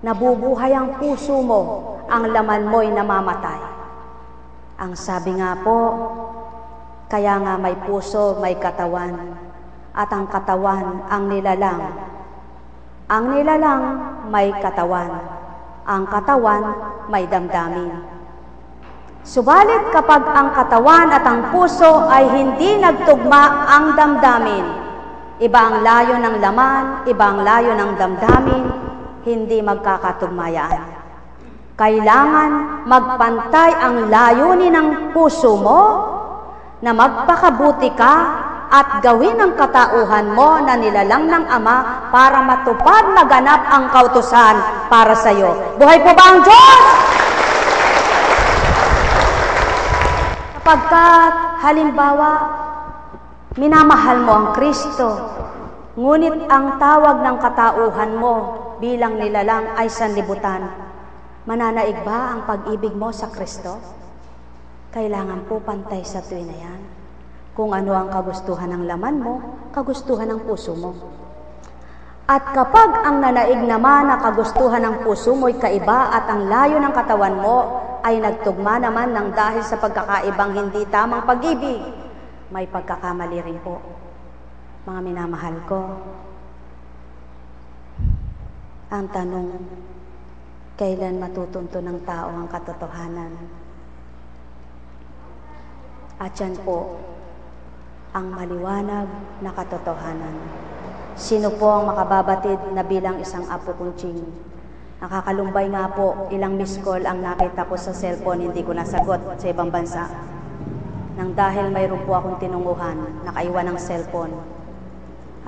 nabubuhay ang puso mo, ang laman mo'y namamatay. Ang sabi nga po, kaya nga may puso, may katawan, at ang katawan, ang nilalang. Ang nilalang, may katawan. Ang katawan, may damdamin. Subalit kapag ang katawan at ang puso ay hindi nagtugma ang damdamin, iba ang layo ng laman, iba ang layo ng damdamin, hindi magkakatugmayaan. Kailangan magpantay ang layunin ng puso mo na magpakabuti ka at gawin ang katauhan mo na nilalang ng Ama para matupad maganap ang kautusan para sa iyo. Buhay po ba ang Diyos? Kapagkat halimbawa, minamahal mo ang Kristo, ngunit ang tawag ng katauhan mo bilang nilalang ay sanlibutan, mananaig ba ang pag-ibig mo sa Kristo? Kailangan po pantay sa tuwi na yan. Kung ano ang kagustuhan ng laman mo, kagustuhan ng puso mo. At kapag ang nanaig naman na kagustuhan ng puso mo'y kaiba at ang layo ng katawan mo ay nagtugma naman ng dahil sa pagkakaibang hindi tamang pag-ibig, may pagkakamali rin po. Mga minamahal ko, ang tanong, kailan matutunto ng tao ang katotohanan? At yan po, ang maliwanag na katotohanan. Sino po ang makababatid na bilang isang apo kunching? Nakakalumbay nga po, ilang miss call ang nakita ko sa cellphone, hindi ko nasagot sa ibang bansa. Nang dahil mayroon po akong tinunguhan, nakaiwan ng cellphone.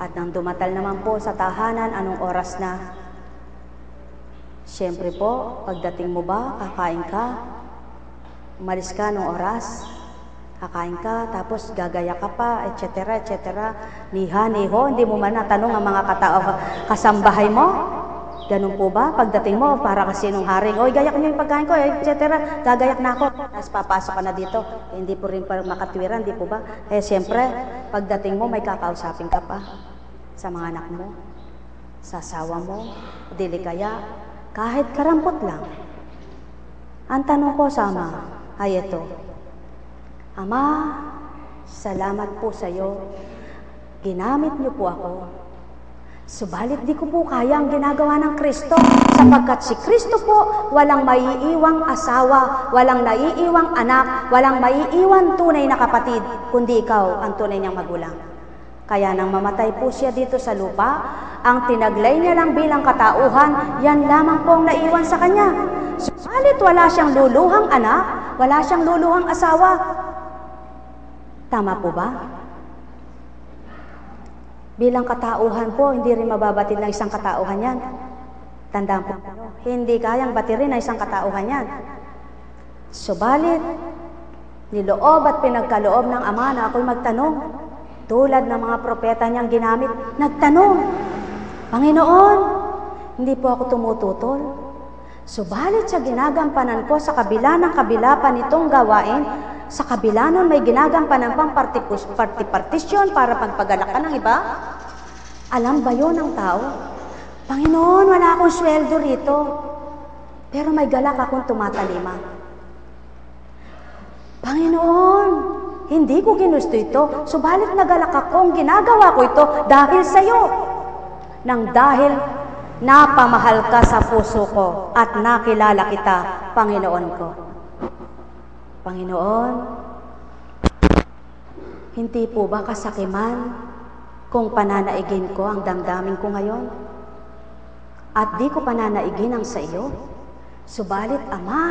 At nang dumatal naman po sa tahanan, anong oras na? Siyempre po, pagdating mo ba, kakain ka? Umalis ka nung oras? Kakain ka, tapos gagaya ka pa, etc., etc. Niha, niho, hindi mo man natanong ang mga katao kasambahay mo. Ganun po ba? Pagdating mo, para kasi nung haring, oy, gayak niyo yung pagkain ko, etc., gagayak na ako. Tapos papasok ka na dito, hindi po rin makatwiran, di po ba? Eh, siyempre, pagdating mo, may kakausapin ka pa sa mga anak mo, sa asawa mo, dili kaya, kahit karampot lang. Ang tanong ko sa Ama ay ito, Ama, salamat po sa iyo. Ginamit niyo po ako. Subalit di ko po kaya ang ginagawa ng Kristo, sapagkat si Kristo po walang maiiwang asawa, walang naiiwang anak, walang maiiwan tunay na kapatid, kundi ikaw ang tunay niyang magulang. Kaya nang mamatay po siya dito sa lupa, ang tinaglay niya lang bilang katauhan, yan lamang po ang naiwan sa kanya. Subalit wala siyang luluhang anak, wala siyang luluhang asawa. Tama po ba? Bilang katauhan po, hindi rin mababatid ng isang katauhan yan. Tandaan po, hindi kayang batirin ng isang katauhan yan. Subalit, niloob at pinagkaloob ng Ama na ako'y magtanong, tulad ng mga propeta niyang ginamit, nagtanong, Panginoon, hindi po ako tumututol. Subalit sa ginagampanan ko sa kabila ng kabila pa nitong gawain, sa kabila nun may ginagampanan pang partition para pagpagalakan ng iba. Alam ba yun ng tao? Panginoon, wala akong sweldo rito, pero may galak akong tumatalima. Panginoon, hindi ko ginusto ito, subalit nagalak akong ginagawa ko ito dahil sa iyo. Nang dahil napamahal ka sa puso ko at nakilala kita, Panginoon ko. Panginoon, hindi po ba kasakiman kung pananaigin ko ang damdamin ko ngayon? At di ko pananaigin ang sa iyo? Subalit, Ama,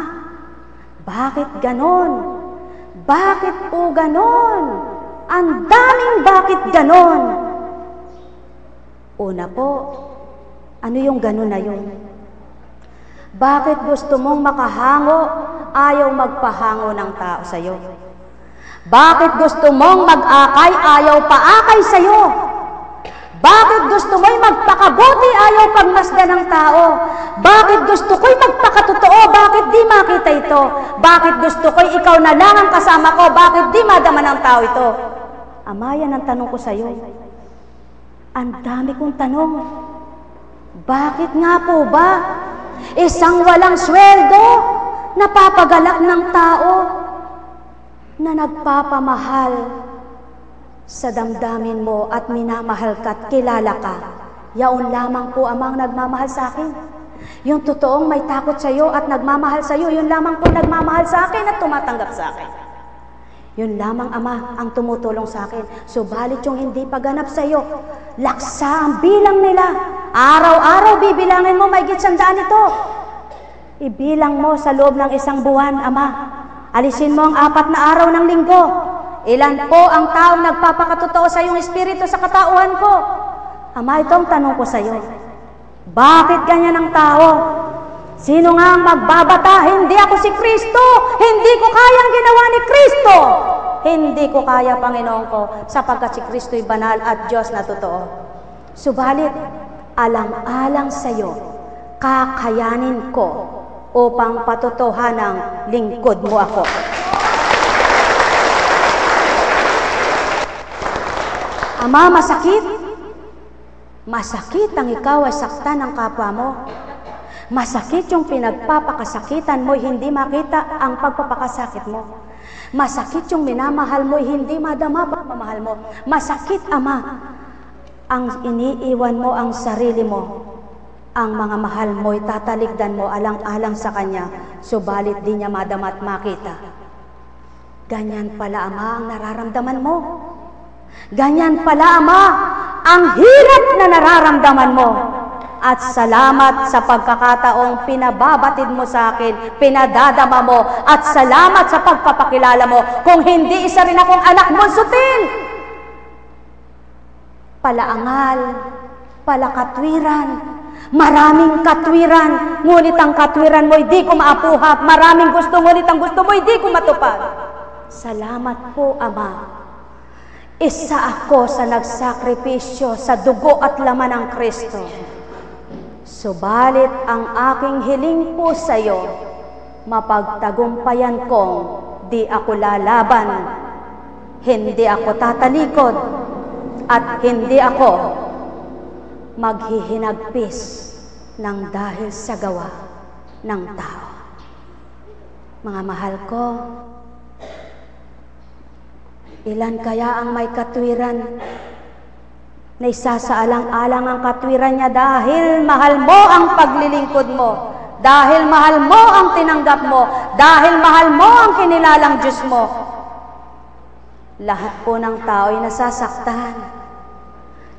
bakit ganon? Bakit po ganon? Ang daming bakit ganon? Una po, ano yung ganon na yun? Bakit gusto mong makahango, ayaw magpahango ng tao sa iyo? Bakit gusto mong mag-akay, ayaw paakay sa iyo? Bakit gusto mo'y magpakabuti, ayaw pagmasdan ng tao? Bakit gusto ko'y magpakatotoo, bakit di makita ito? Bakit gusto ko'y ikaw na lang ang kasama ko, bakit di madama ng tao ito? Ama, yan ang tanong ko sa iyo. Ang dami kong tanong. Bakit nga po ba? Isang walang sweldo, napapagalak ng tao, na nagpapamahal sa damdamin mo at minamahal ka at kilala ka. Yaon lamang po amang nagmamahal sa akin. Yung totoong may takot sa iyo at nagmamahal sa iyo, yun lamang po nagmamahal sa akin at tumatanggap sa akin. Yun lamang Ama ang tumutulong sa akin. Subalit yung hindi pagganap sa iyo, laksa ang bilang nila. Araw-araw bibilangin mo, mahigit 100 ito. Ibilang mo sa loob ng isang buwan, Ama. Alisin mo ang 4 na araw ng linggo. Ilan po ang taong nagpapakatotoo sa iyong espiritu sa katauhan ko? Ama, itong tanong ko sa iyo. Bakit ganyan ang tao? Sino nga ang magbabata? Hindi ako si Kristo. Hindi ko kayang ginawa ni Kristo. Hindi ko kaya, Panginoon ko, sapagkat si Kristo'y banal at Diyos na totoo. Subalit, alang-alang sa iyo, kakayanin ko upang patotohanang lingkod mo ako. Ama, masakit. Masakit ang ikaw ay saktan ng kapwa mo. Masakit yung pinagpapakasakitan mo, hindi makita ang pagpapakasakit mo. Masakit yung minamahal mo, hindi madama pagmamahal mo. Masakit, Ama, ang iniiwan mo ang sarili mo. Ang mga mahal mo, itatalikdan mo alang-alang sa Kanya, subalit di niya madama at makita. Ganyan pala, Ama, ang nararamdaman mo. Ganyan pala, Ama, ang hirap na nararamdaman mo. At salamat sa pagkakataong pinababatid mo sa akin, pinadadama mo, at salamat sa pagpapakilala mo. Kung hindi, isa rin akong anak mo, sutin. Palaangal, palakatwiran, maraming katwiran, ngunit ang katwiran mo hindi ko maapuhap. Maraming gusto, ngunit ang gusto mo hindi ko matupad. Salamat po, Ama. Isa ako sa nagsakripisyo sa dugo at laman ng Kristo. Subalit ang aking hiling po sa iyo, mapagtagumpayan kong di ako lalaban, hindi ako tatalikod, at hindi ako maghihinagpis ng dahil sa gawa ng tao. Mga mahal ko, ilan kaya ang may katwiran na isasaalang-alang ang katwiran niya dahil mahal mo ang paglilingkod mo, dahil mahal mo ang tinanggap mo, dahil mahal mo ang kinilalang Diyos mo. Lahat po ng tao ay nasasaktan.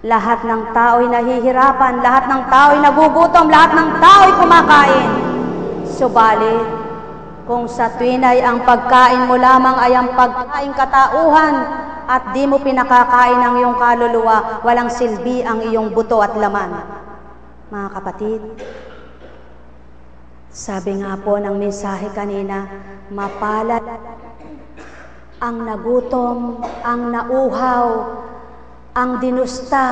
Lahat ng tao ay nahihirapan, lahat ng tao ay nagugutom, lahat ng tao ay kumakain. Subalit, kung sa tuwinay ang pagkain mo lamang ay ang pagkain katauhan, at di mo pinakakain ang iyong kaluluwa, walang silbi ang iyong buto at laman. Mga kapatid, sabi nga po ng mensahe kanina, mapalad ang nagutom, ang nauhaw, ang dinusta,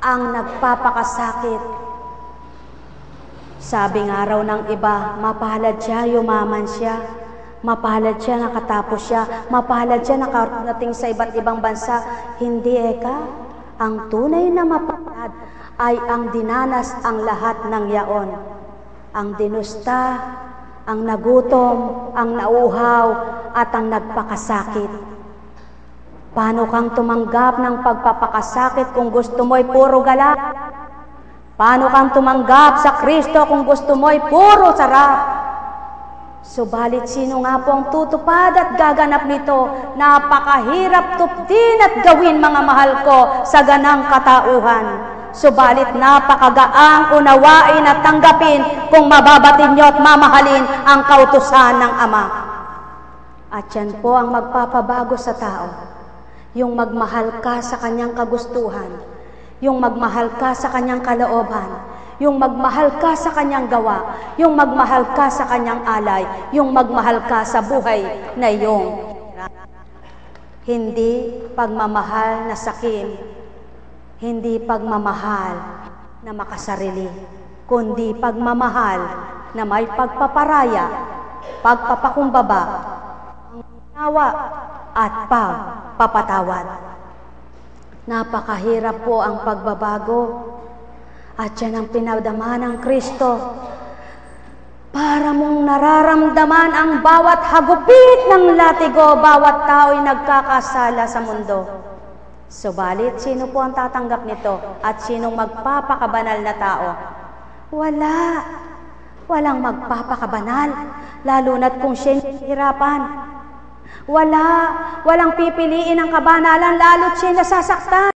ang nagpapakasakit. Sabi nga raw ng iba, mapalad siya, yumaman siya. Mapalad siya, nakatapos siya. Mapalad siya, nakarating sa iba't ibang bansa. Hindi, eka. Ang tunay na mapalad ay ang dinanas ang lahat ng yaon. Ang dinusta, ang nagutom, ang nauhaw, at ang nagpakasakit. Paano kang tumanggap ng pagpapakasakit kung gusto mo'y puro galak? Paano kang tumanggap sa Kristo kung gusto mo'y puro sarap? Subalit sino nga po ang tutupad at gaganap nito? Napakahirap tuptin at gawin, mga mahal ko, sa ganang katauhan. Subalit napakagaang unawain at tanggapin kung mababatid nyo at mamahalin ang kautusan ng Ama. At yan po ang magpapabago sa tao. Yung magmahal ka sa kanyang kagustuhan, yung magmahal ka sa kanyang kalooban, yung magmahal ka sa kanyang gawa, yung magmahal ka sa kanyang alay, yung magmahal ka sa buhay na iyong hindi pagmamahal na sakim, hindi pagmamahal na makasarili, kundi pagmamahal na may pagpaparaya, pagpapakumbaba, panganawa at pagpapatawad. Napakahirap po ang pagbabago. At yan ang pinadama ng Kristo. Para mong nararamdaman ang bawat hagupit ng latigo, bawat tao'y nagkakasala sa mundo. Subalit, sino po ang tatanggap nito at sinong magpapakabanal na tao? Wala. Walang magpapakabanal, lalo na't kung siya'y hirapan. Walang pipiliin ang kabanalan, lalo't siya'y nasasaktan.